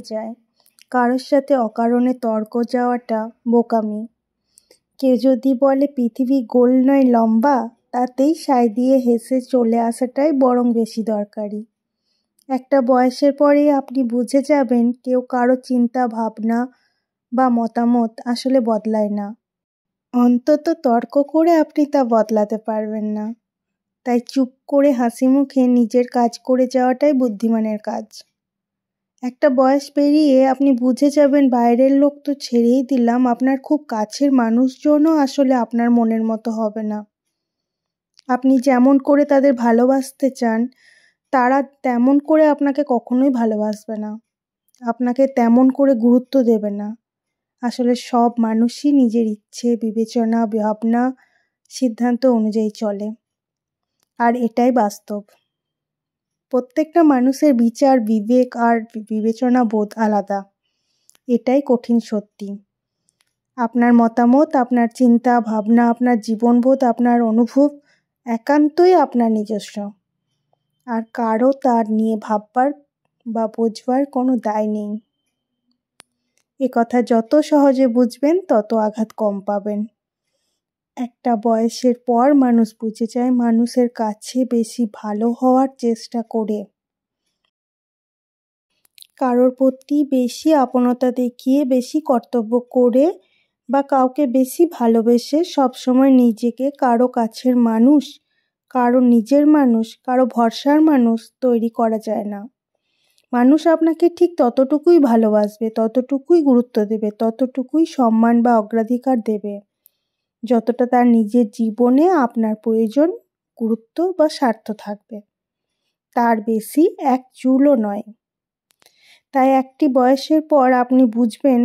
যায়। কারোর সাথে অকারণে তর্ক যাওয়াটা বোকামি। কেউ যদি বলে পৃথিবী গোল নয় লম্বা, তাতেই সায় দিয়ে হেসে চলে আসাটাই বরং বেশি দরকারি। একটা বয়সের পরেই আপনি বুঝে যাবেন কেউ কারো চিন্তা ভাবনা বা মতামত আসলে বদলায় না। অন্তত তর্ক করে আপনি তা বদলাতে পারবেন না। তাই চুপ করে হাসি মুখে নিজের কাজ করে যাওয়াটাই বুদ্ধিমানের কাজ। একটা বয়স পেরিয়ে আপনি বুঝে যাবেন বাইরের লোক তো ছেড়েই দিলাম, আপনার খুব কাছের মানুষজনও আসলে আপনার মনের মতো হবে না। আপনি যেমন করে তাদের ভালোবাসতে চান, তারা তেমন করে আপনাকে কখনোই ভালোবাসবে না, আপনাকে তেমন করে গুরুত্ব দেবে না। আসলে সব মানুষই নিজের ইচ্ছে, বিবেচনা, ভাবনা, সিদ্ধান্ত অনুযায়ী চলে। আর এটাই বাস্তব। প্রত্যেকটা মানুষের বিচার, বিবেক আর বিবেচনা বোধ আলাদা। এটাই কঠিন সত্যি। আপনার মতামত, আপনার চিন্তা ভাবনা, আপনার জীবনবোধ, আপনার অনুভব একান্তই আপনার নিজস্ব। আর কারো তার নিয়ে ভাববার বা বোঝবার কোনো দায় নেই। এ কথা যত সহজে বুঝবেন তত আঘাত কম পাবেন। একটা বয়সের পর মানুষ বুঝে যায় মানুষের কাছে বেশি ভালো হওয়ার চেষ্টা করে, কারোর প্রতি বেশি আপনতা দেখিয়ে, বেশি কর্তব্য করে বা কাউকে বেশি ভালোবেসে সবসময় নিজেকে কারো কাছের মানুষ, কারো নিজের মানুষ, কারো ভরসার মানুষ তৈরি করা যায় না। মানুষ আপনাকে ঠিক ততটুকুই ভালোবাসবে, ততটুকুই গুরুত্ব দেবে, ততটুকুই সম্মান বা অগ্রাধিকার দেবে, যতটা তার নিজের জীবনে আপনার প্রয়োজন, গুরুত্ব বা স্বার্থ থাকবে। তার বেশি এক চুলও নয়। তাই একটি বয়সের পর আপনি বুঝবেন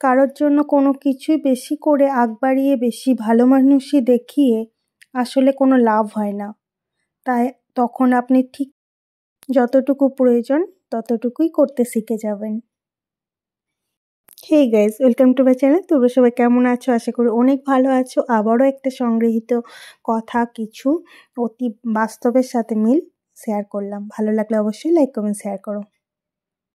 কারোর জন্য কোনো কিছুই বেশি করে আগ বাড়িয়ে, বেশি ভালো মানুষই দেখিয়ে আসলে কোনো লাভ হয় না। তাই তখন আপনি ঠিক যতটুকু প্রয়োজন ততটুকুই করতে শিখে যাবেন। Hey guys, welcome to my channel. তোমরা সবাই কেমন আছো? আশা করি অনেক ভালো আছো। আবারও একটা সংগৃহীত কথা, কিছু অতি বাস্তবের সাথে মিল শেয়ার করলাম। ভালো লাগলে অবশ্যই লাইক, কমেন্ট, শেয়ার করো।